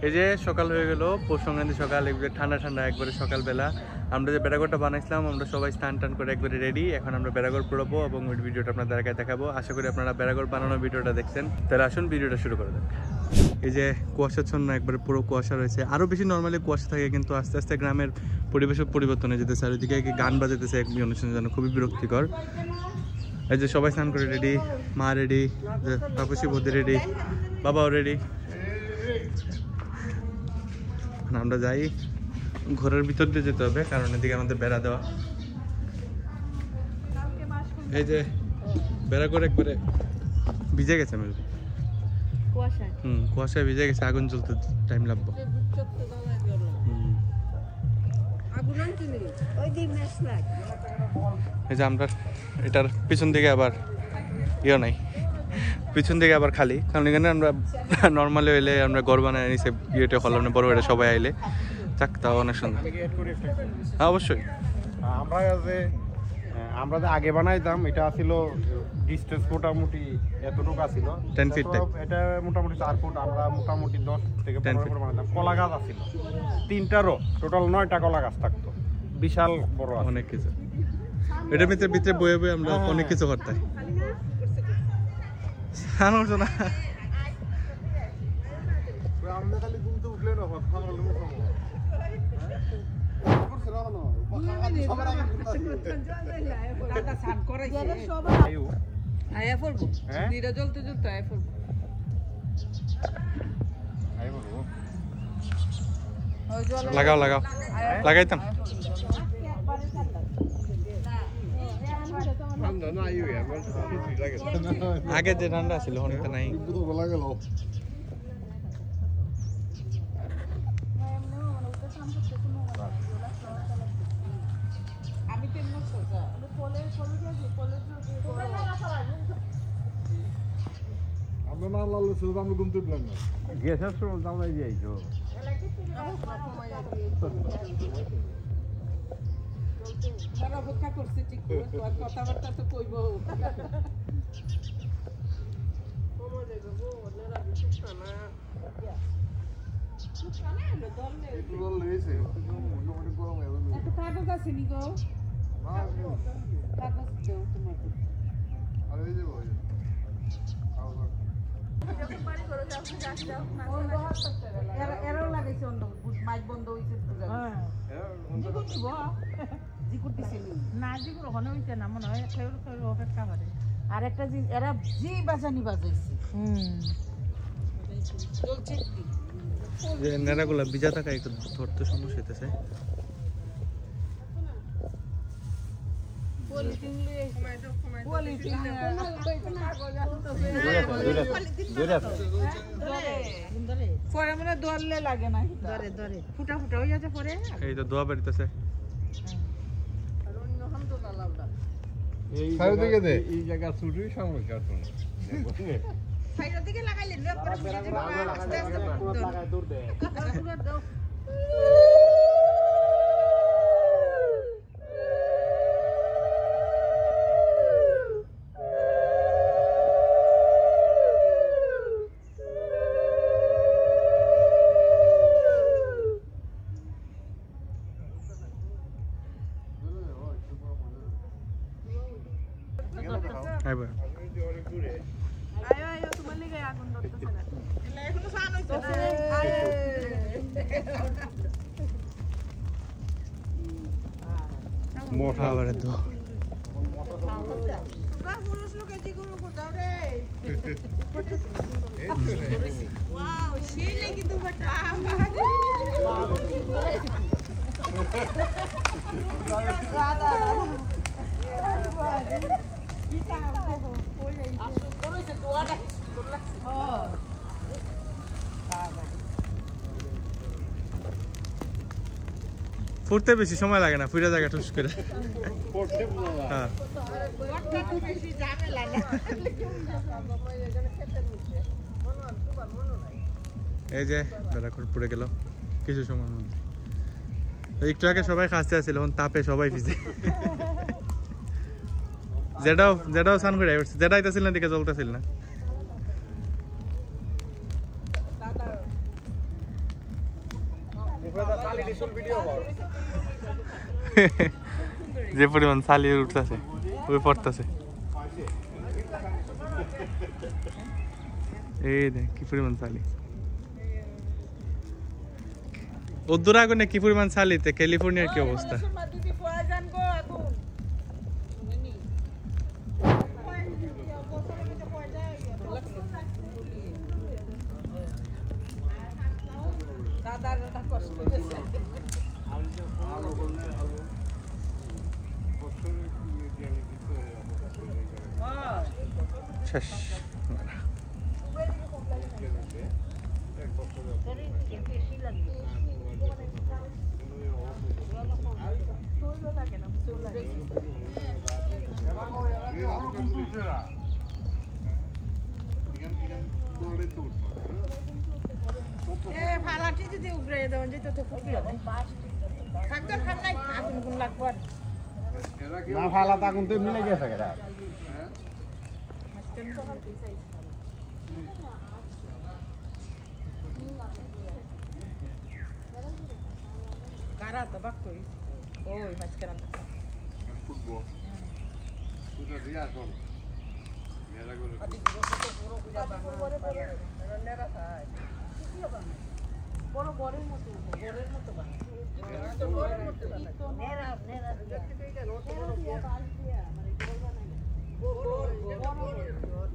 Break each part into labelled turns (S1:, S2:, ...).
S1: এই যে সকাল হয়ে গেল, পৌষ সংক্রান্তি সকাল, একবারে ঠান্ডা ঠান্ডা একবারে সকালবেলা। আমরা যে বেড়াগড়টা বানাইছিলাম আমরা সবাই স্নান টান করে একবারে রেডি। এখন আমরা বেড়াগড় পড়াবো এবং ওই ভিডিওটা আপনাদের আগে দেখাবো। আশা করি আপনারা বেড়াগড় বানানোর ভিডিওটা দেখছেন। তাহলে আসুন ভিডিওটা শুরু করে দেন। এই যে কুয়াশাচ্ছন্ন একবারে পুরো কুয়াশা রয়েছে, আরও বেশি নর্মালি কুয়াশা থাকে, কিন্তু আস্তে আস্তে গ্রামের পরিবেশের পরিবর্তন হয়ে যেতেছে। আর ওইদিকে গান বাজাতেছে এক অনুষ্ঠানের জন্য, খুবই বিরক্তিকর। এই যে সবাই স্নান করে রেডি, মা রেডি, তাপসী বৌদি রেডি, বাবাও রেডি। আমরা যাই, ঘরের ভিতর দিয়ে যেতে হবে কারণ এদিকে আমাদের বেড়া দেওয়া। এই যে বেড়া করে একবারে ভিজে গেছে, কুয়াশায় ভিজে গেছে, আগুন জ্বলতে টাইম লাগবে। এই যে আমরা এটার পিছন দিকে আবার ইয়ে নাই, পিছন দিকে আবার খালি, কারণ এখানে আমরা নর্মালি হইলে আমরা ঘর বানাই নিচে ইয়েটা হলাম না, বড় এটা সবাই আইলে চাকতাও অনেক সুন্দর। হ্যাঁ অবশ্যই।
S2: আমরা যে আগে বানাইতাম এটা ছিল ডিস্টেন্স মোটামুটি এতটুকু ছিল
S1: 10 ফিট,
S2: এটা মোটামুটি 4 ফুট। আমরা মোটামুটি 10 থেকে 15 ফুট বানাইতাম। কলা গাছ আছিল 3টারও, টোটাল 9টা কলা গাছ থাকতো, বিশাল বড়
S1: অনেক কিছু। এটার ভিতরে বয়ে বয়ে আমরা অনেক কিছু করতাম। লাগাও লাগাও লাগাইতাম। আগে যে ঠান্ডা ছিল অনেকটা নাই।
S3: কথাবার্তা তো কইব। কাগজ আছে নি গো? কাগজ দেও তোমাকে। এরাও লাগাইছে অন্য মাইক বন্ধ হয়েছে না, জিকুর ওখানে হইছে না মনে হয়, অপেক্ষা করে। আর একটা এরা জি বাজানি বাজাইছে
S1: নেড়াগুলা ভিজা থাকা একটু ধরতে সমস্যা হইতেছে।
S3: পরে মনে ধরলে লাগে না, ধরে ধরে ফুটা ফুটা হয়ে যাচ্ছে পরে।
S1: এই তো দোয়া বেরিতেছে।
S2: এই জায়গা ছুটি সমস্যা
S3: সাইডের দিকে লাগাইলে আস্তে আস্তে
S1: মোটা করে তো
S3: পুরুষ লোকে জিগুলো কোথাও রে। ওয়াও সেই লাগি তো বটা
S1: ফুটতে বেশি সময় লাগে না, ফুটা জায়গা টুস করে। হ্যাঁ এই যে বেড়াকড় পড়ে গেল কিছু সময় মধ্যে। একটু আগে সবাই খাসতে আসছিল, এখন তাপে সবাই ভিজে। যেটাও স্নান করে যেটা আইতেছিল না দিকে চলতেছিল না। যে পরিমাণ চালিয়ে উঠতেছে ওই পড়তেছে এই দেখ কি পরিমাণ চালি উদ্দুর আগুনে কি পরিমাণ চালিতে ক্যালিফোর্নিয়ার কি অবস্থা শেষ
S3: ফালাটি যদি উগড়ে দেওয়া যেত তো খুবই হবে থাকতো ঠান্ডায় আগুন গুণ লাগবো আর
S2: না ফালা তাকুন তো মিলে গেছে এরা
S3: কারা তো বাক্তই ওই মাছ কারা
S2: ফুটবল পুরো দিয়া কোন মেলা করে
S3: বড় বড়ের মতো বড়ের মতো বানা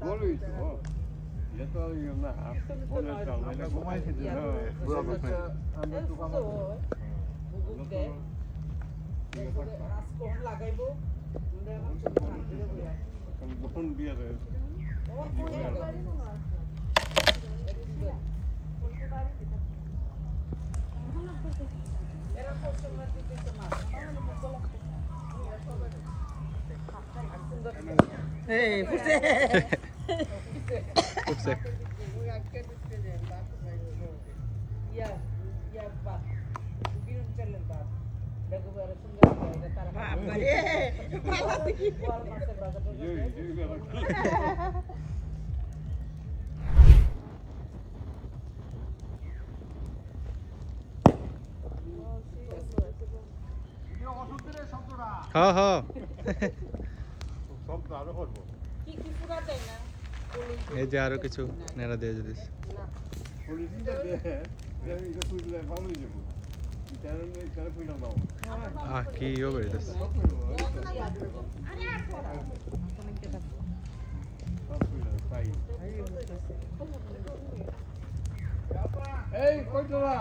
S2: বলই তো যেটা না বলে চল মানে ঘুমাইছে যে আমরা তো কাম
S3: লাগাইবো
S2: বটন বিয়া রে
S3: এই ফুটে
S1: উঠছে হ্যাঁ হ্যাঁ
S2: সব আরো করব
S1: এই যে আরো কিছু নেড়া দিয়ে যদি
S2: পুলিশ দে এটা পুলিশ ভালোই যাবো তার পুলিশ দাও
S1: কি হবে এটা
S2: এই কই তোরা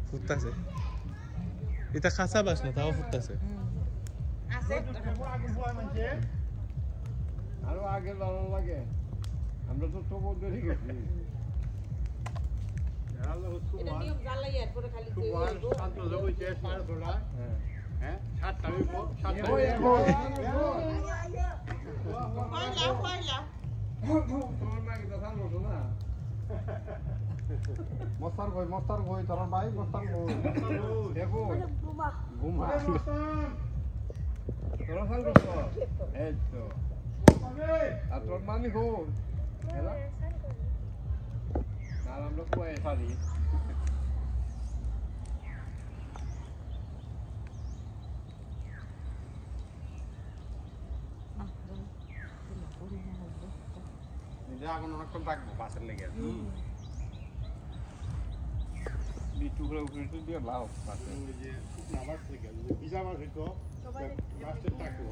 S1: ফুটতাছে এটা খাসা বাস না তাও ফুটতাছে
S2: আরো আগে দাঁড়ানো লাগে আমরা তো তবু ধরে গেছি মস্তার বই তোর ভাই মস্তার বই দেখো ঘুমা তোরা সাল করছো এই তো আর তোর মামি হোক আর আমরা কুয়ায় পারি নিজে আগুন অনেকক্ষণ থাকবো বাসের লেগে টুকরা উঠে দিয়ে লাও বাসে যে শুকনা বাস থেকে ভিজা মাছ হইতো বাসের থাকবো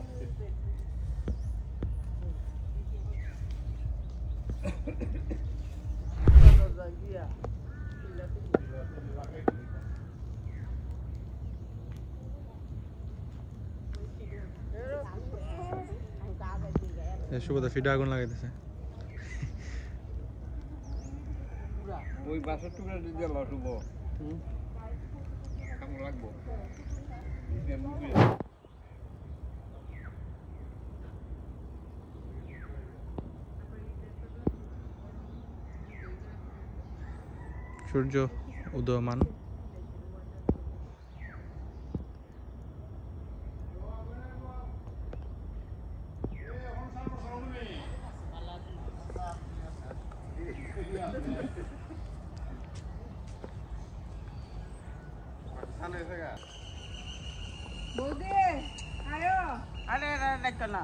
S1: শুভদা ফিডা আগুন লাগাইতেছে
S2: ওই বাসের টুকরা দিয়ে লাও শুভ কেমন লাগবো
S1: সূর্য উদয়মান
S3: বৌদি আয়ো আরে দেখো না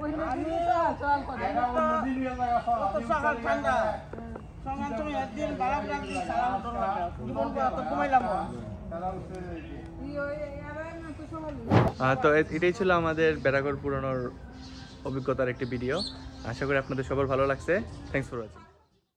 S3: ওই নদী চল করে তো সকাল ঠান্ডা সকাল তুমি একদিন বারাম রাখি সালাম তো জীবন তো ঘুমাইলাম
S1: তো এটাই ছিল আমাদের বেড়াগড় পুরানোর অভিজ্ঞতার একটি ভিডিও। আশা করি আপনাদের সবার ভালো লাগছে। Thanks for watching.